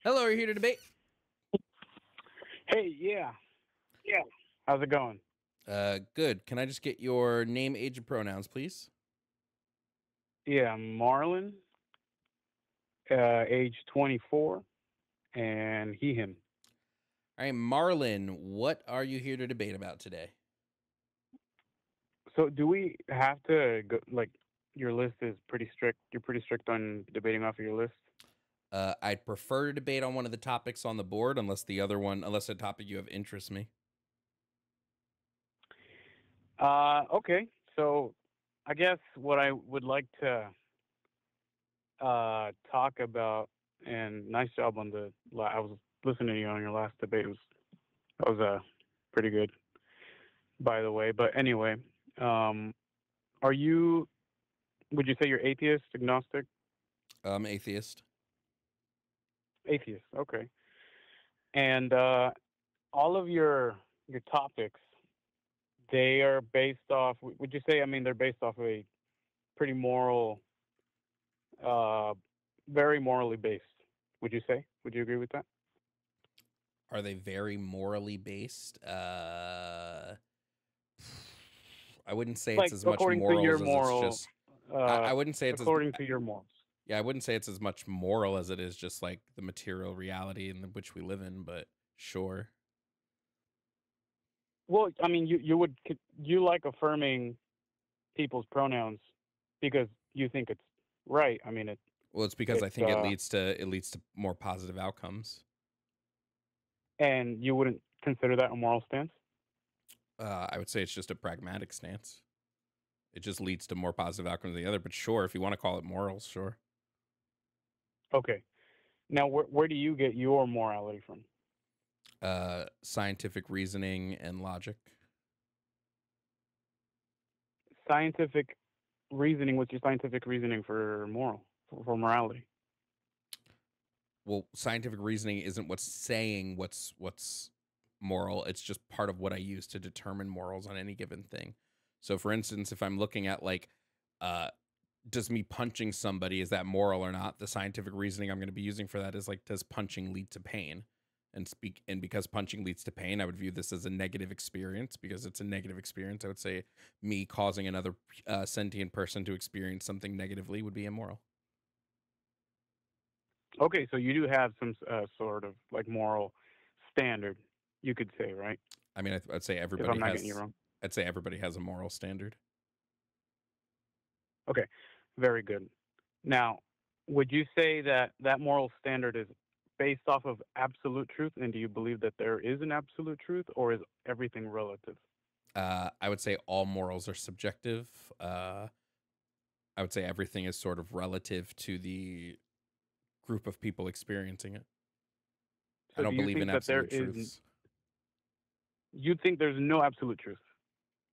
Hello, are you here to debate? Hey, yeah. How's it going? Good. Can I just get your name, age, and pronouns, please? Yeah, I'm Marlon, age 24, and he, him. All right, Marlon, what are you here to debate about today? So, do we have to go, like, your list is pretty strict. You're pretty strict on debating off of your list? I'd prefer to debate on one of the topics on the board, unless a topic you have interests me. Okay. So, I guess what I would like to talk about, and nice job on I was listening to you on your last debate. That was pretty good, by the way. But anyway, um, are you, would you say you're atheist, agnostic? Atheist. Atheist. Okay. And all of your topics, they are based off. Would you say? I mean, they're based off a pretty moral, uh, very morally based. Would you say? Would you agree with that? Are they very morally based? I wouldn't say it's Like as much according to your morals as it's moral, just. I wouldn't say it's as. according to your morals. Yeah, I wouldn't say it's as much moral as it is just like the material reality in which we live in, but sure. Well, I mean, you like affirming people's pronouns because you think it's right. I mean, Well, it's because I it's think it leads to more positive outcomes. and you wouldn't consider that a moral stance. I would say it's just a pragmatic stance. It just leads to more positive outcomes than the other. But sure, if you want to call it morals, sure. Okay. Now, where do you get your morality from? Scientific reasoning and logic. Scientific reasoning. What's your scientific reasoning for for morality? Well, scientific reasoning isn't what's saying what's moral. It's just part of what I use to determine morals on any given thing. So, for instance, if I'm looking at like, uh, does me punching somebody, is that moral or not? The scientific reasoning I'm going to be using for that is like, does punching lead to pain? And because punching leads to pain, I would view this as a negative experience. Because it's a negative experience, I would say me causing another sentient person to experience something negatively would be immoral. Okay, so you do have some sort of like moral standard, you could say, right? I mean, I'd say If everybody I'm not getting you has. wrong. I'd say everybody has a moral standard. Okay, very good. Now, would you say that that moral standard is based off of absolute truth, and do you believe that there is an absolute truth, or is everything relative? I would say all morals are subjective. I would say everything is sort of relative to the group of people experiencing it. I So, do don't you believe in think that there absolute is? truths. You think there's no absolute truth?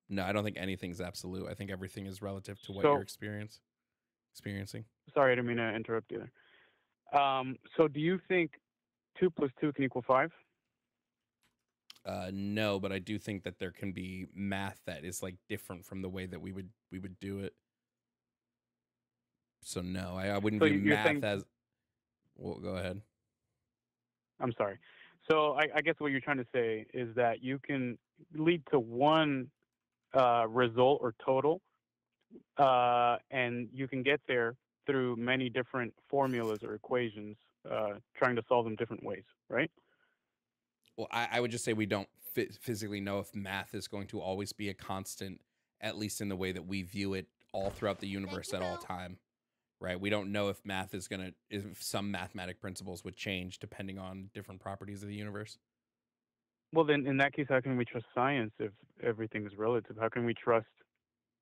No, I don't think anything's absolute. I think everything is relative to what you're So, experiencing. sorry, I didn't mean to interrupt you there. So do you think 2 plus 2 can equal 5? No, but I do think that there can be math that is like different from the way that we would do it. So no, I wouldn't So view you're math saying, as. Well, go ahead. I'm sorry. So I guess what you're trying to say is that you can lead to one result or total, and you can get there through many different formulas or equations, trying to solve them different ways, right? Well, I would just say we don't physically know if math is going to always be a constant, at least in the way that we view it all throughout the universe at all time, right? We don't know if math is going to, if some mathematic principles would change depending on different properties of the universe. Well, then in that case, how can we trust science if everything is relative? How can we trust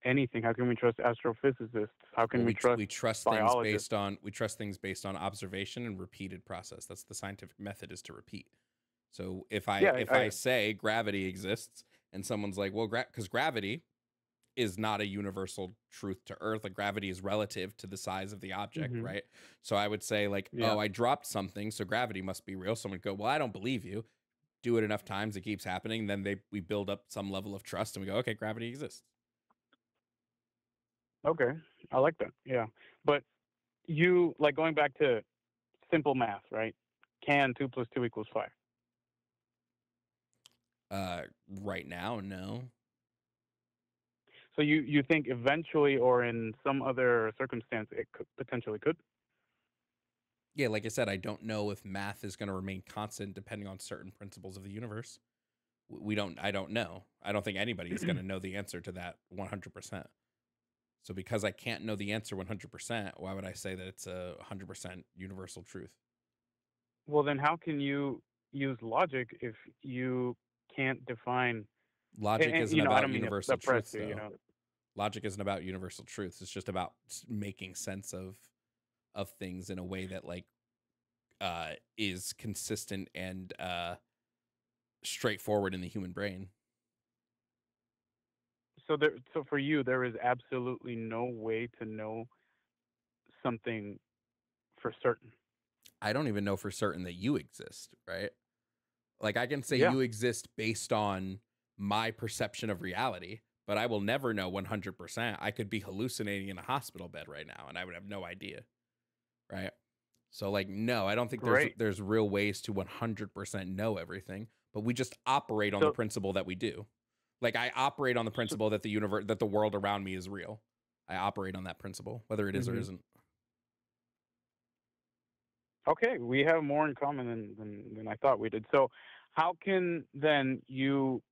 anything? How can we trust astrophysicists? How Well, can we trust biologists? we trust things based on observation and repeated process. That's the scientific method, is to repeat. So Yeah, if I say gravity exists and someone's like, well, because gravity is not a universal truth to Earth. Like, gravity is relative to the size of the object, hmm right? So I would say like, yeah. oh, I dropped something, so gravity must be real. Someone would go, well, I don't believe you. Do it enough times, it keeps happening. Then we build up some level of trust, and we go, okay, gravity exists. Okay, I like that. Yeah, but you like going back to simple math, right? can 2 plus 2 equals 5? Right now, no. So you think eventually or in some other circumstance it could, potentially could? Yeah, like I said, I don't know if math is going to remain constant depending on certain principles of the universe. We don't. I don't know. I don't think anybody is going to know the answer to that 100%. So because I can't know the answer 100%, why would I say that it's a 100% universal truth? Well, then how can you use logic if you can't define? Logic isn't I about don't mean to universal oppress truths, you. though. Logic isn't about universal truths. It's just about making sense of things in a way that is consistent and straightforward in the human brain. So for you, there is absolutely no way to know something for certain. I don't even know for certain that you exist, right? Like I can say Yeah. you exist based on my perception of reality, but I will never know 100%. I could be hallucinating in a hospital bed right now and I would have no idea, right? So like no, I don't think Great. there's real ways to 100% know everything, but we just operate on the So, principle that we do. Like I operate on the so principle that the universe that the world around me is real. I operate on that principle, whether it is or hmm isn't. okay, we have more in common than I thought we did. So, how can then you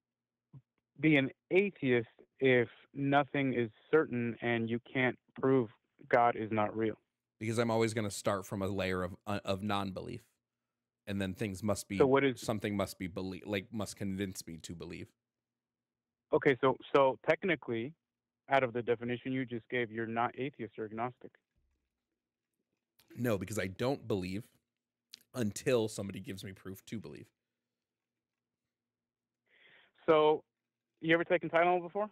be an atheist if nothing is certain and you can't prove God is not real? Because I'm always going to start from a layer of non-belief, and then things must So be what is something must be believe like must convince me to believe. okay? So technically, out of the definition you just gave, you're not atheist or agnostic. No, because I don't believe until somebody gives me proof to believe. So you ever taken Tylenol before?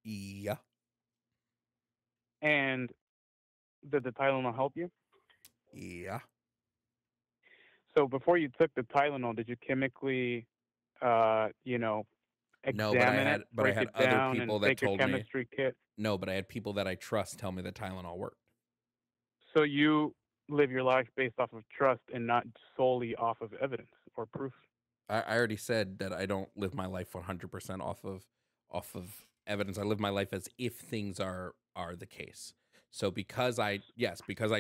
Yeah, And did the Tylenol help you? yeah. So before you took the Tylenol, did you chemically, you know, No, examine it, but I break had it other down, and people that take a told me chemistry kit? no, but I had people that I trust tell me that Tylenol worked. So you live your life based off of trust and not solely off of evidence or proof. I already said that I don't live my life 100% off of evidence. I live my life as if things are the case. So because I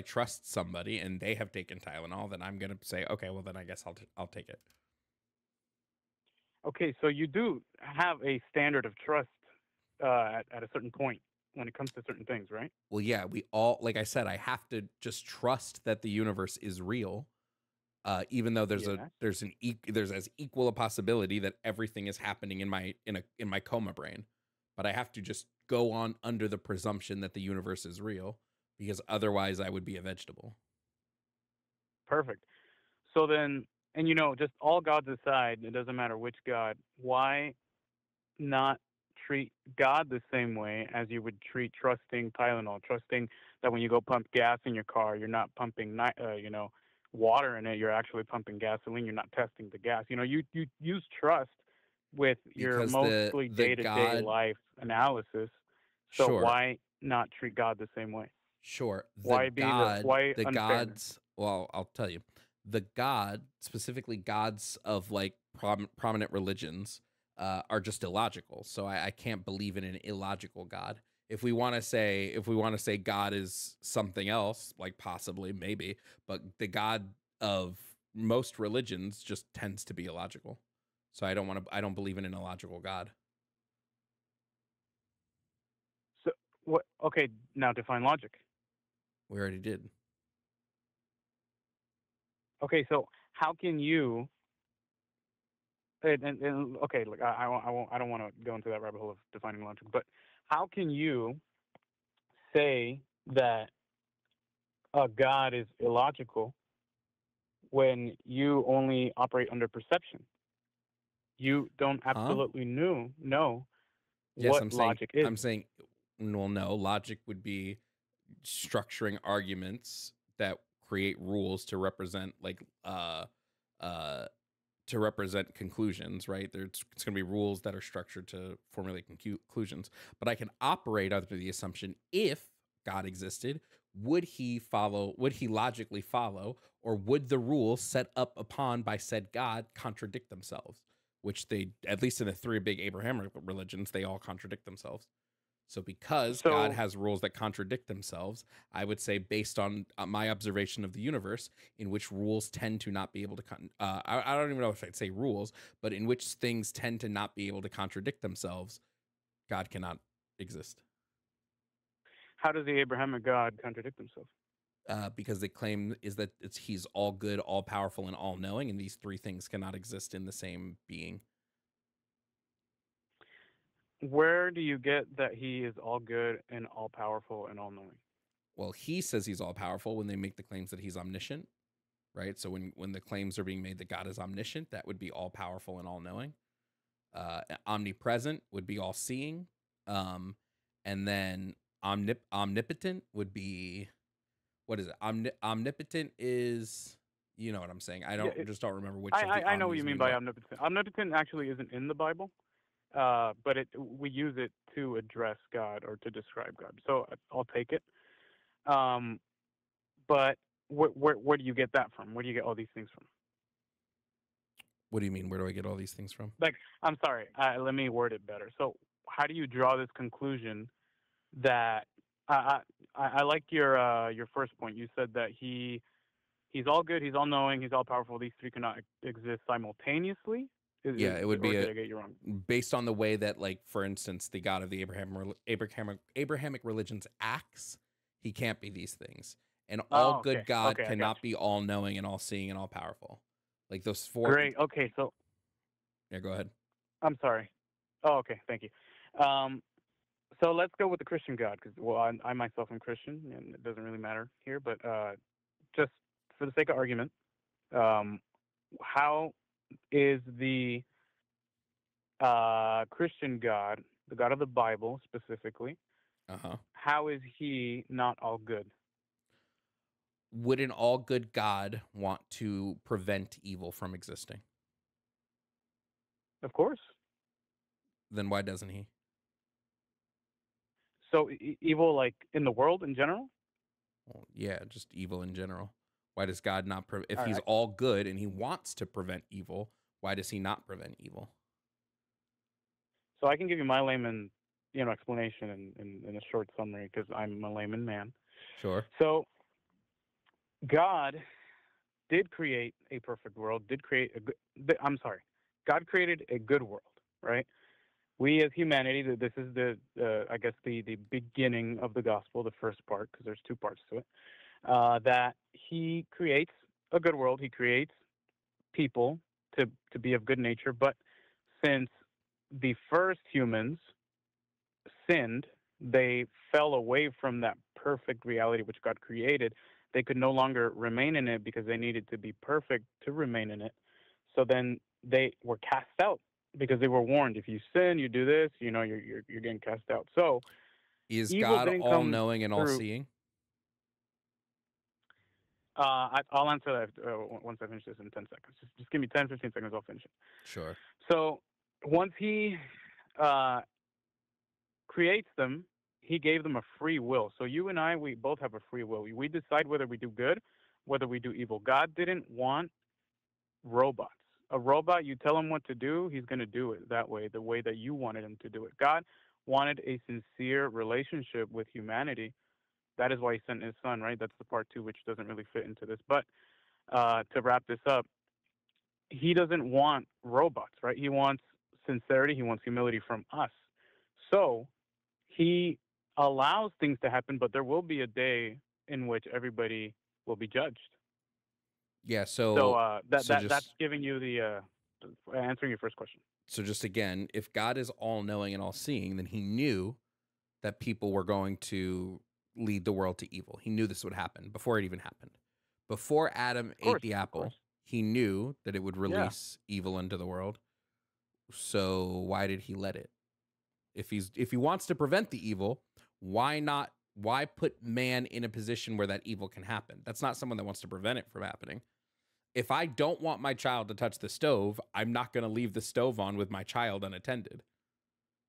trust somebody and they have taken Tylenol, then I'm gonna say okay, well then I guess I'll take it. Okay, so you do have a standard of trust at a certain point when it comes to certain things, right? Well, yeah, we all like I said, I have to just trust that the universe is real. Even though Yeah. there's as equal a possibility that everything is happening in my coma brain, but I have to just go on under the presumption that the universe is real because otherwise I would be a vegetable. Perfect. So then, and just all gods aside, it doesn't matter which god. Why not treat God the same way as you would treat trusting Tylenol, trusting that when you go pump gas in your car, you're not pumping, water in it. You're actually pumping gasoline. You're not testing the gas. You use trust with your Because mostly the day-to-day god life analysis. So sure, why not treat God the same way? sure, Why the unfairness? gods, well, I'll tell you. The god, specifically gods of like prominent religions, are just illogical. So I can't believe in an illogical god. If we want to say God is something else, like possibly, maybe, but the God of most religions just tends to be illogical. So I don't believe in an illogical God. So what? Okay, now define logic. We already did. Okay, so how can you and okay, look, I don't want to go into that rabbit hole of defining logic, but how can you say that a God is illogical when you only operate under perception? You don't Huh? absolutely know Yes, what logic is. I'm saying well no, logic would be structuring arguments that create rules to represent uh to represent conclusions, right? It's going to be rules that are structured to formulate conclusions. But I can operate under the assumption if God existed, would he logically follow, or would the rules set up upon by said God contradict themselves? Which they, at least in the three big Abrahamic religions, they all contradict themselves. So because God So has rules that contradict themselves, I would say, based on my observation of the universe, in which rules tend to not be able to, I don't even know if I'd say rules, but in which things tend to not be able to contradict themselves, God cannot exist. how does the Abrahamic God contradict himself? Because they claim is that he's all good, all powerful, and all knowing, and these three things cannot exist in the same being. Where do you get that he is all good and all powerful and all knowing? Well, he says he's all powerful when they make the claims that he's omniscient, right? So when the claims are being made that God is omniscient, that would be all powerful and all knowing. Omnipresent would be all seeing, and then omnipotent would be, what is it? Omnipotent is, you know what I'm saying. I don't just don't remember which of the I know what omnis you mean mean by what. omnipotent. Omnipotent actually isn't in the Bible, but we use it to address God or to describe God. So I'll take it. Um, but where do you get that from? Where do you get all these things from? What do you mean? Where do I get all these things from? Like, I'm sorry. Let me word it better. So how do you draw this conclusion that I liked your first point. You said that he's all good, he's all knowing, he's all powerful. These three cannot exist simultaneously. Yeah, it would be Or did I get you wrong? based on the way that, like, for instance, the God of the Abrahamic religions acts. He can't be these things, and all Oh, good okay. God Okay, I got cannot you. be all knowing and all seeing and all powerful. Like those four. Great. Okay, so Yeah, go ahead. I'm sorry. Oh, okay. Thank you. Um, so let's go with the Christian God, because well, I myself am Christian, and it doesn't really matter here. But just for the sake of argument, um, how is the Christian God, the God of the Bible specifically, Uh-huh. how is he not all good? Would an all good God want to prevent evil from existing? Of course. Then why doesn't he? So evil, like in the world in general. Well, yeah, just evil in general. Why does God not if All he's right. all good and he wants to prevent evil, why does he not prevent evil? So I can give you my layman, explanation in a short summary because I'm a layman man. Sure. So God did create a perfect world. Did create a good. I'm sorry. God created a good world, right? We as humanity, this is I guess the beginning of the gospel, the first part, because there's two parts to it. That he creates a good world. He creates people to be of good nature, but since the first humans sinned, they fell away from that perfect reality which God created. They could no longer remain in it because they needed to be perfect to remain in it. So then they were cast out because they were warned: if you sin, you do this, you're getting cast out. So Is evil God didn't all come knowing and all through. seeing? I'll answer that once I finish this in 10 seconds. Just give me 10, 15 seconds. I'll finish it. Sure. So once he uh, creates them, he gave them a free will. So you and I, we both have a free will. We decide whether we do good, whether we do evil. God didn't want robots. A robot, you tell him what to do, he's going to do it that way, the way that you wanted him to do it. God wanted a sincere relationship with humanity. That is why he sent his son, right? That's the part two, which doesn't really fit into this. But to wrap this up, he doesn't want robots, right? He wants sincerity. He wants humility from us. So he allows things to happen, but there will be a day in which everybody will be judged. Yeah, So so that's just giving you the answering your first question. again, if God is all knowing and all seeing, then he knew that people were going to lead the world to evil. He knew this would happen before it even happened. Before Adam ate the Of course. apple, he knew that it would Yeah. release evil into the world. So why did he let it? If he wants to prevent the evil, why put man in a position where that evil can happen? That's not someone that wants to prevent it from happening. If I don't want my child to touch the stove, I'm not going to leave the stove on with my child unattended,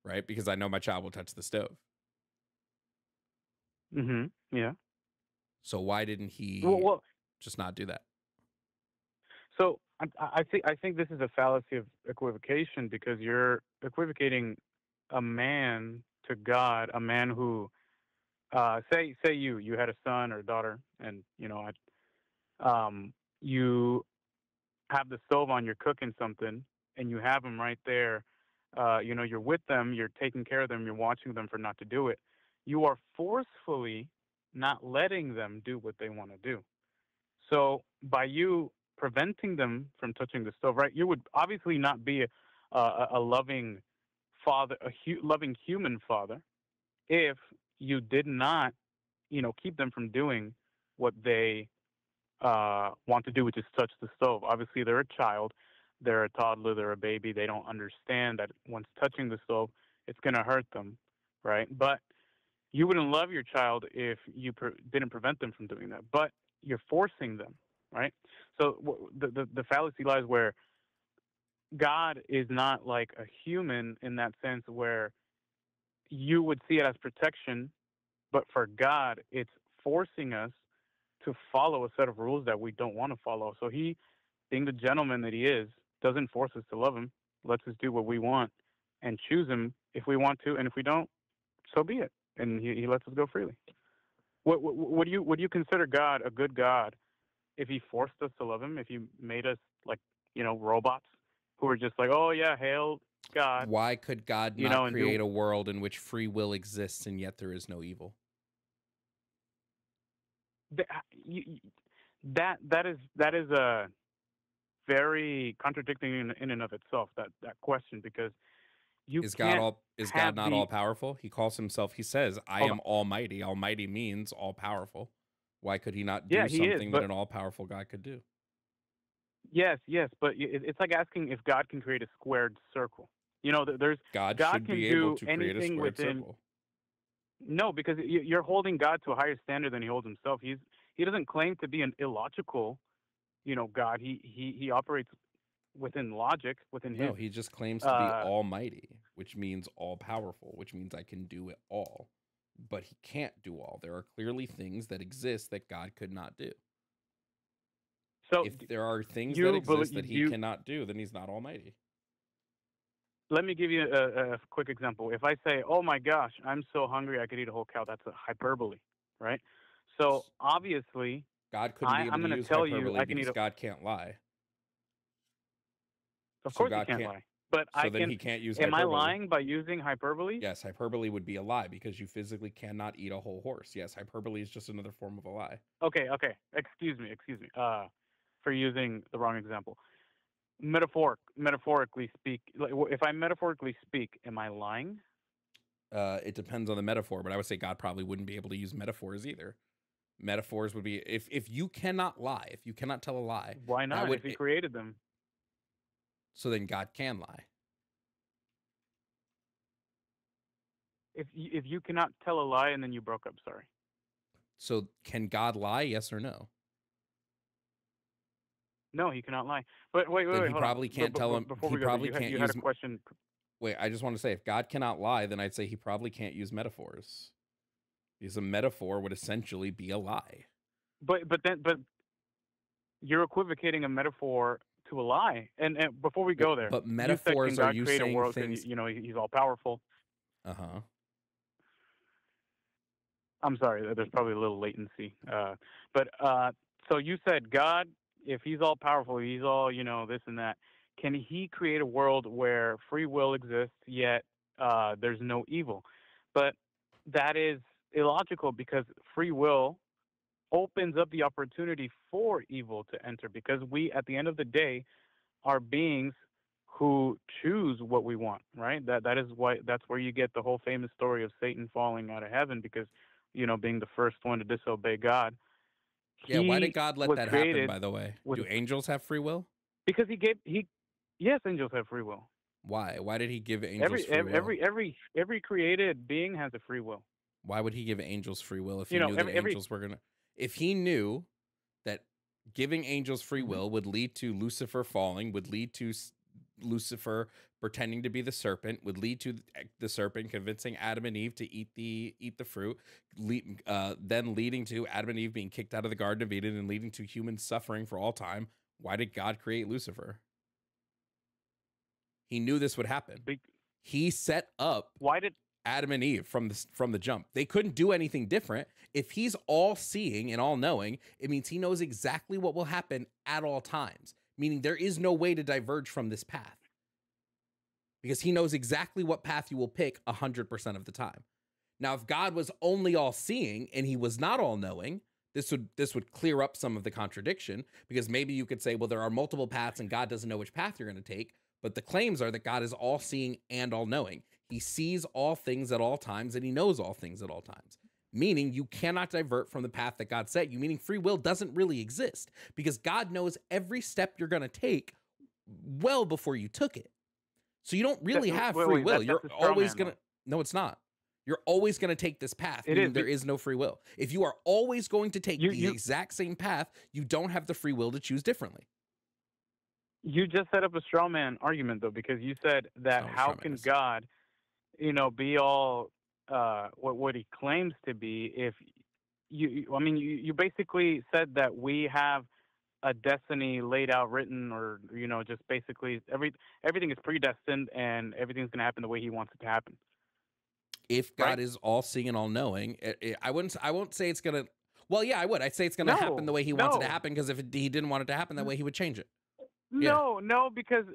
right? Because I know my child will touch the stove. Yeah. So why didn't Well, he well, just not do that? so I think this is a fallacy of equivocation because you're equivocating a man to God, a man who say you had a son or a daughter, and you have the stove on, you're cooking something, and you have them right there. You're with them, you're taking care of them, you're watching them for not to do it. You are forcefully not letting them do what they want to do. So by you preventing them from touching the stove, right, you would obviously not be a loving father, loving human father, if you did not, keep them from doing what they want to do, which is touch the stove. Obviously, they're a child, they're a toddler, they're a baby. They don't understand that once touching the stove, it's going to hurt them, right? But you wouldn't love your child if you didn't prevent them from doing that, but you're forcing them, right? So the fallacy lies where God is not like a human in that sense, where you would see it as protection, but for God, it's forcing us to follow a set of rules that we don't want to follow. So he, being the gentleman that he is, doesn't force us to love him, lets us do what we want and choose him if we want to, and if we don't, so be it. And he lets us go freely. Would you consider God a good God if he forced us to love him? If he made us like robots who are just like, oh yeah, hail God, Why could God not and do create a world in which free will exists and yet there is no evil? that? That is a very contradicting in and of itself. That question, because you can't Is God have not all the powerful? He calls himself, he says, I hold on. am almighty. Almighty means all powerful. Why could he not Yeah, do he is, something that but an all powerful God could do? yes, but it's like asking if God can create a squared circle. There's God God should can be able do to create a anything squared within. circle. No, because you're holding God to a higher standard than he holds himself. He doesn't claim to be an illogical, God. He operates within logic, within No, his. he just claims to be Uh, almighty, which means all powerful, which means I can do it all. But he can't do all. There are clearly things that exist that God could not do. so If there are things that you believe exist that he you. cannot do, then he's not almighty. Let me give you a quick example. If I say, "Oh my gosh, I'm so hungry, I could eat a whole cow," that's a hyperbole, right? So obviously, God couldn't be I, able I'm to going to use tell you hyperbole I can eat because a. God can't lie. Of So course, he God can't can't. lie, but So I then can. he can't use Am I hyperbole. lying by using hyperbole? Yes, hyperbole would be a lie because you physically cannot eat a whole horse. Yes, hyperbole is just another form of a lie. Okay. Excuse me. For using the wrong example. Metaphorically speak. Like, if I metaphorically speak, am I lying? It depends on the metaphor, but I would say God probably wouldn't be able to use metaphors either. Metaphors would be if you cannot lie, if you cannot tell a lie, Why that not? would If he created them. so then God can lie. If you cannot tell a lie and then you broke up, sorry. So can God lie? Yes or no? No, he cannot lie. But wait, Then he hold on. probably But, can't but, tell but him. before He we go there, probably you had can't you had use. a question. Wait, I just want to say, if God cannot lie, then I'd say he probably can't use metaphors. Because a metaphor would essentially be a lie. But you're equivocating a metaphor to a lie. And before we Well, go there, but you said, "Can metaphors are God you create a saying world because things. he's all powerful?" Uh-huh. I'm sorry, there's probably a little latency. But so you said God, if he's all powerful, he's all this and that. Can he create a world where free will exists yet there's no evil? But that is illogical because free will opens up the opportunity for evil to enter because we, at the end of the day, are beings who choose what we want, right? That is why that's where you get the whole famous story of Satan falling out of heaven because, being the first one to disobey God. Yeah, why did He God let was that happen, created by the way? with Do angels have free will? because he yes, angels have free will. Why? Why did he give angels Every free every will? every every every created being has a free will. Why would he give angels free will if he You know, knew that every angels were going to if he knew that giving angels free Mhm. will would lead to Lucifer falling, would lead to Lucifer pretending to be the serpent would lead to the serpent convincing Adam and Eve to eat the fruit, then leading to Adam and Eve being kicked out of the Garden of Eden and leading to humans suffering for all time. Why did God create Lucifer? He knew this would happen. He set up Why did Adam and Eve from the jump. They couldn't do anything different. If he's all seeing and all knowing, it means he knows exactly what will happen at all times, meaning there is no way to diverge from this path because he knows exactly what path you will pick 100% of the time. Now, if God was only all seeing and he was not all knowing, this would clear up some of the contradiction, because maybe you could say, well, there are multiple paths and God doesn't know which path you're going to take. But the claims are that God is all seeing and all knowing. He sees all things at all times and he knows all things at all times, meaning you cannot divert from the path that God set you, meaning free will doesn't really exist because God knows every step you're going to take well before you took it. So you don't really have free will. You're always going to, no, it's not. You're always going to take this path. There is no free will. If you are always going to take the exact same path, you don't have the free will to choose differently. You just set up a straw man argument, though, because you said that how can God, be all what he claims to be if you basically said that we have a destiny laid out, written, or just basically everything is predestined and everything's going to happen the way he wants it to happen. If God is all seeing and all knowing, I won't say it's going to. Well, yeah, I would. I'd say it's going to happen the way he wants it to happen, because if he didn't want it to happen that way, he would change it. No, because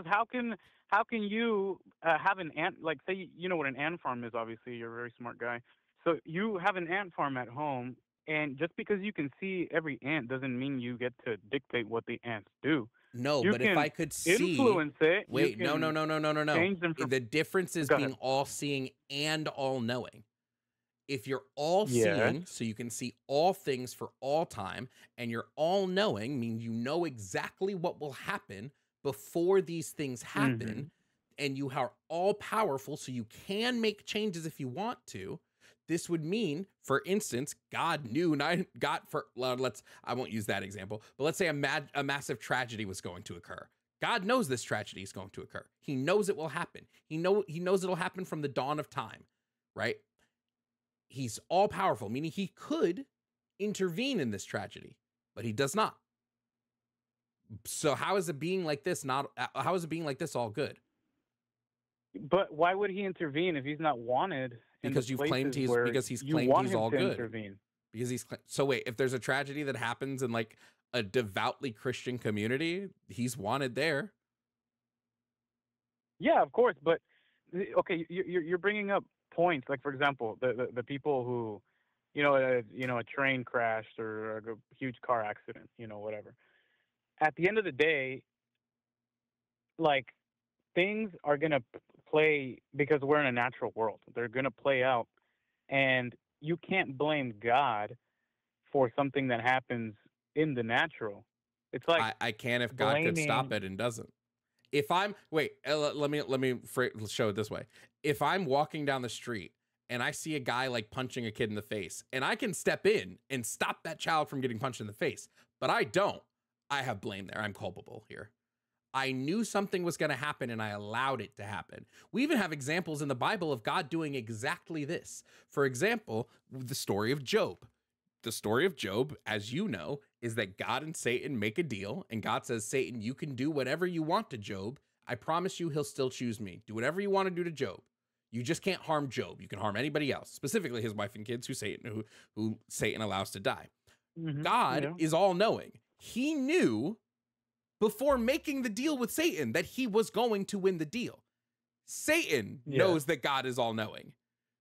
how can you have an ant, like, say you know what an ant farm is? Obviously, you're a very smart guy. So you have an ant farm at home, and just because you can see every ant doesn't mean you get to dictate what the ants do. No, but if I could influence it, wait, no. The difference is being all seeing and all knowing. If you're all seeing, so you can see all things for all time, and you're all knowing, meaning you know exactly what will happen before these things happen, and you are all powerful, so you can make changes if you want to. This would mean, for instance, God knew, I won't use that example, but let's say a massive tragedy was going to occur. God knows this tragedy is going to occur. He knows it will happen. He knows it'll happen from the dawn of time, right? He's all powerful, meaning he could intervene in this tragedy, but he does not. So how is it being like this all good? But why would he intervene if he's not wanted? Because you've claimed he's all good. So wait, if there's a tragedy that happens in like a devoutly Christian community, he's wanted there. Yeah, of course, but okay, you're bringing up points, like, for example, the people who, a train crashed or a huge car accident, whatever. At the end of the day, like, things are going to play, because we're in a natural world. They're going to play out, and you can't blame God for something that happens in the natural. It's like I can if God could stop it and doesn't. If I'm let me show it this way. If I'm walking down the street and I see a guy like punching a kid in the face, and I can step in and stop that child from getting punched in the face, but I don't, I have blame there. I'm culpable here. I knew something was going to happen and I allowed it to happen. We even have examples in the Bible of God doing exactly this. For example, the story of Job. The story of Job, as you know, is that God and Satan make a deal, and God says, Satan, you can do whatever you want to Job. I promise you he'll still choose me. Do whatever you want to do to Job. You just can't harm Job. You can harm anybody else, specifically his wife and kids who Satan allows to die. God is all knowing. He knew before making the deal with Satan that he was going to win the deal. Satan knows that God is all knowing,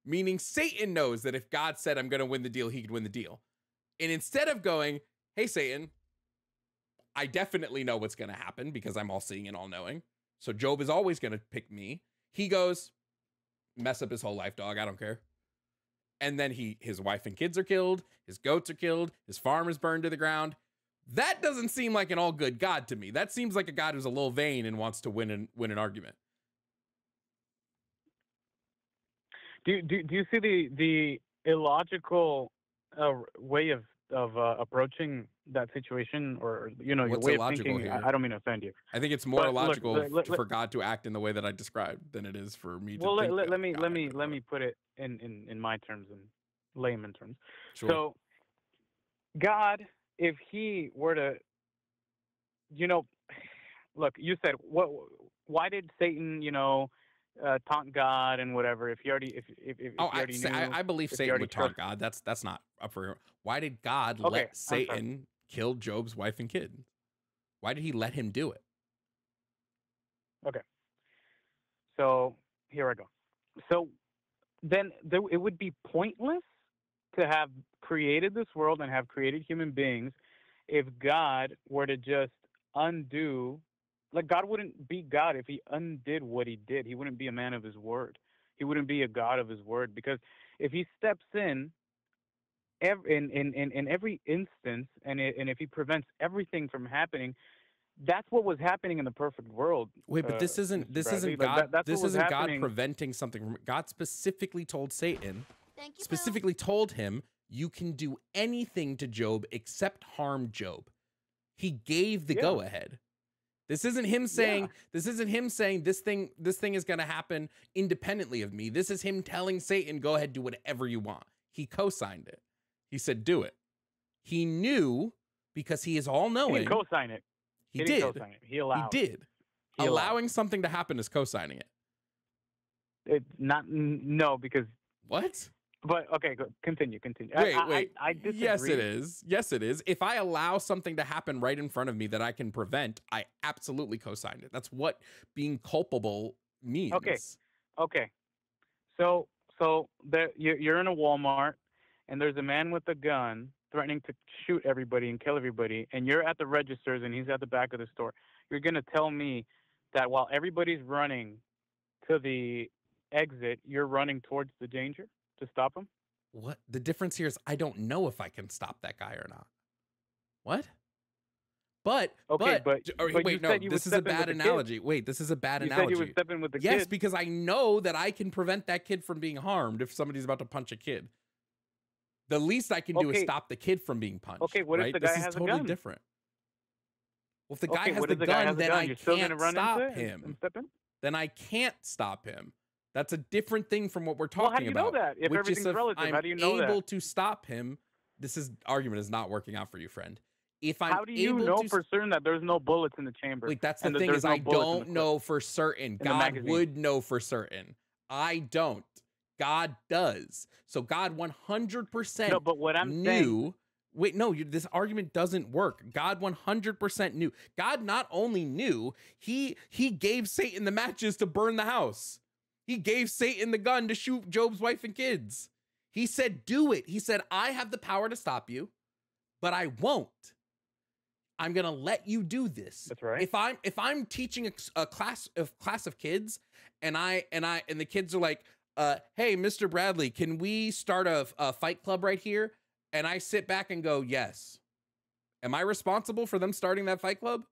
meaning Satan knows that if God said, I'm going to win the deal, he could win the deal. And instead of going, hey, Satan, I definitely know what's going to happen because I'm all seeing and all knowing, so Job is always going to pick me. He goes, mess up his whole life, dog. I don't care. And then his wife and kids are killed. His goats are killed. His farm is burned to the ground. That doesn't seem like an all good God to me. That seems like a God who's a little vain and wants to win an argument. Do you see the illogical way of approaching that situation, or your What's way of illogical thinking. I here? don't mean to offend you, I think it's more but look, illogical for God to act in the way that I described than it is for me to well, think let me God acted let that way. me put it in my terms, in layman terms. Sure. So God, if he were to, you know, look, you said what? Why did Satan, taunt God and whatever? If he already, if Oh, he already knew, I believe if he Satan already would taunt trust. God. That's not up for. Why did God Okay, let I'm sorry. Satan kill Job's wife and kid? Why did he let him do it? Okay, so here I go. So then it would be pointless to have created this world and have created human beings if God were to just undo. Like, God wouldn't be God if he undid what he did. He wouldn't be a man of his word. He wouldn't be a God of his word, because if he steps in in every instance, and if he prevents everything from happening, that's what was happening in the perfect world, Wait, but Mr. this Bradley. isn't Like, God. that's what This was isn't God happening. preventing something from. God specifically told Satan, Thank you, Boo. specifically told him, you can do anything to Job except harm Job. He gave the Yeah, go ahead. This isn't him yeah. saying this thing is going to happen independently of me. This is him telling Satan, go ahead, do whatever you want. He co-signed it. He said, do it. He knew, because he is all He knowing. didn't co-sign it. He He didn't did. co-sign it. He He allowed. did. He allowed. Allowing something to happen is co-signing it. It's not. No, because. What? But okay, continue. Wait. I disagree. Yes, it is. Yes, it is. If I allow something to happen right in front of me that I can prevent, I absolutely co-signed it. That's what being culpable means. Okay. So there, you're in a Walmart, and there's a man with a gun threatening to shoot everybody and kill everybody, and you're at the registers and he's at the back of the store. You're gonna tell me that while everybody's running to the exit, you're running towards the danger to stop him? What? The difference here is I don't know if I can stop that guy or not. What? Okay, but wait, you no, said you would this is a step in with bad the kid. analogy. Wait, this is a bad You analogy. said you would step in with the Yes, kid. because I know that I can prevent that kid from being harmed if somebody's about to punch a kid. The least I can do is Okay. stop the kid from being punched. Okay, what if right? the guy this is has a totally gun? different. Well, if the guy Okay, has what the if the guy gun, has a then gun? I You're still gonna can't run stop into it and him. step in? Then I can't stop him. That's a different thing from what we're Well, talking how do you know about. that? If which everything's is if relative, I'm how do you know able that? to stop him. This argument is not working out for you, friend. If I'm How do you able know to for certain that there's no bullets in the chamber? Wait, that's the and that thing, there's is no I bullets in the don't clip? know for certain. in the God magazine? would know for certain. I don't. God does. So God 100% No, but what I'm saying, knew. Wait, no, this argument doesn't work. God 100% knew. God not only knew, he gave Satan the matches to burn the house. He gave Satan the gun to shoot Job's wife and kids. He said, do it. He said, I have the power to stop you, but I won't. I'm gonna let you do this. that's right. If I'm teaching a class of kids, and the kids are like, hey, Mr. Bradley, can we start a fight club right here? And I sit back and go, yes. Am I responsible for them starting that fight club?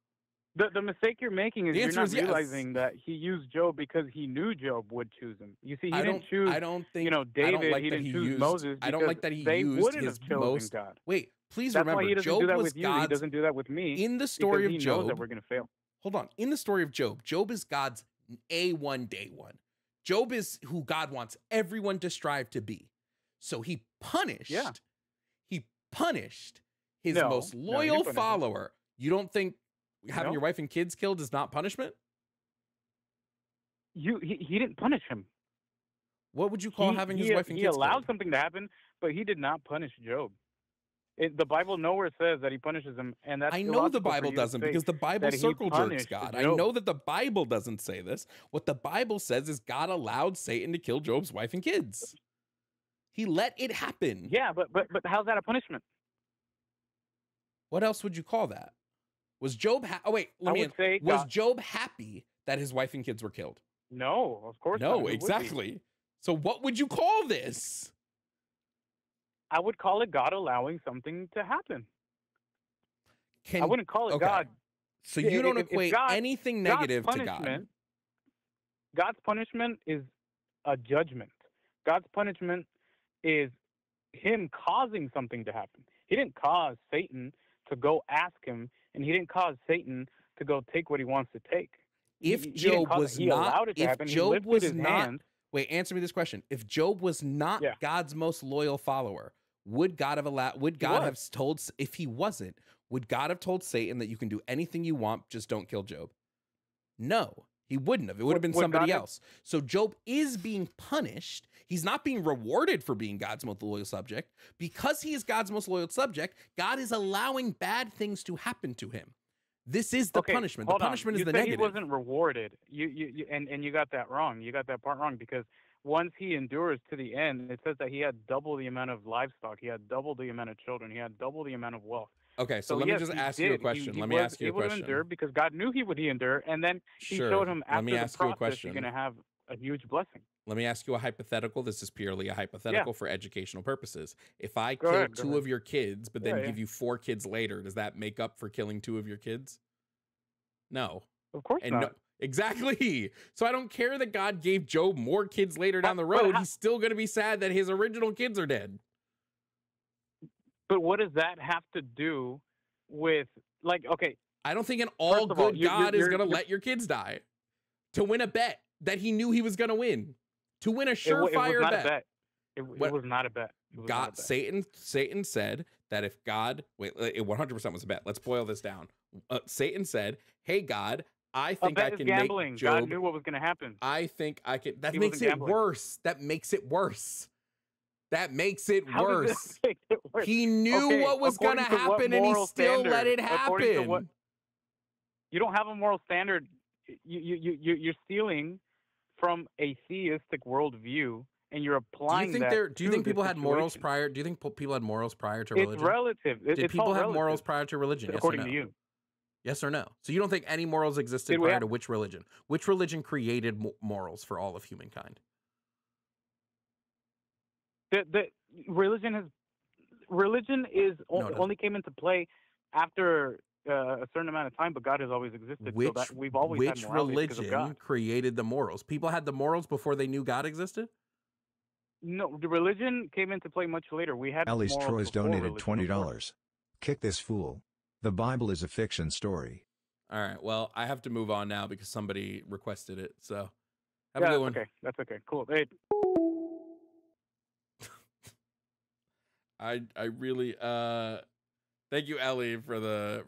The mistake you're making is The you're answer not is yes. realizing that he used Job because he knew Job would choose him. You see, he I didn't choose. I don't think. David. I don't like he that didn't he choose used. Moses. I don't because like that he they used wouldn't his have chosen most. God. Wait, please That's remember, why he doesn't Job do that was with you. He God's. doesn't do that with me. In the story because of he Job, knows that we're gonna fail. hold on. In the story of Job, Job is God's A1 day one. Job is who God wants everyone to strive to be. So he punished. Yeah. He punished his No, most no, he loyal didn't punish him. follower. You don't think having No. your wife and kids killed is not punishment? He didn't punish him. What would you call having his wife and he kids allowed killed? something to happen, but he did not punish Job. The Bible nowhere says that he punishes him, and that's I know the illogical for Bible you to doesn't, say because the Bible that he circle jerks punished God. I Job. know that the Bible doesn't say this. What the Bible says is God allowed Satan to kill Job's wife and kids. He let it happen. Yeah, but how's that a punishment? What else would you call that? Was Job say was God. Job happy that his wife and kids were killed? No, of course not. No, Who would be? exactly. So what would you call this? I would call it God allowing something to happen. I wouldn't call it okay. God. So Yeah, you don't if equate God- anything God's negative to punishment, God. God's punishment is a judgment. God's punishment is him causing something to happen. He didn't cause Satan to go ask him, and he didn't cause Satan to go take what he wants to take. If He didn't Job cause was it. He not, allowed it to if happen. He Job lifted was his not, hand. wait, answer me this question. If Job was not Yeah. God's most loyal follower, would God have allowed, would God have told, if he wasn't, would God have told Satan that you can do anything you want, just don't kill Job? No, he wouldn't have. It would have been somebody else. So Job is being punished. He's not being rewarded for being God's most loyal subject. Because he is God's most loyal subject, God is allowing bad things to happen to him. This is the punishment. The punishment is the negative. He wasn't rewarded. And you got that wrong. You got that part wrong, because once he endures to the end, it says that he had double the amount of livestock. He had double the amount of children. He had double the amount of wealth. Okay, so let me just ask you a question. Let me ask you a question. He would endure because God knew he would endure, and then he showed him after the process, you're going to have a huge blessing. Let me ask you a hypothetical. This is purely a hypothetical for educational purposes. If I kill two of your kids, but then give you 4 kids later, does that make up for killing 2 of your kids? No. Of course not. No, exactly. So I don't care that God gave Job more kids later down the road. He's still going to be sad that his original kids are dead. But what does that have to do with, like, okay. I don't think an all good God is going to let your kids die to win a bet that he knew he was going to win, to win a surefire bet. It was not a bet. God, Satan said that if God, it 100% was a bet. Let's boil this down. Satan said, "Hey God, I think I can make Job." God knew what was going to happen. I think I can. That makes it worse. That makes it worse. That makes it worse. He knew what was going to happen, and he still let it happen. You don't have a moral standard. You're stealing from a theistic worldview, and you're applying that. Do you think people had morals prior? Do you think people had morals prior to religion? It's relative. Did people have morals prior to religion? Yes according to you. Yes or no? So you don't think any morals existed prior to which religion? Which religion created morals for all of humankind? The religion only came into play after a certain amount of time, but God has always existed. Which had religion created the morals? People had the morals before they knew God existed? No, the religion came into play much later. We had Alice Troy's donated $20. Kick this fool. The Bible is a fiction story. All right. Well, I have to move on now because somebody requested it. So have a good one. Okay. That's okay. Cool. Hey. I really thank you, Ellie, for the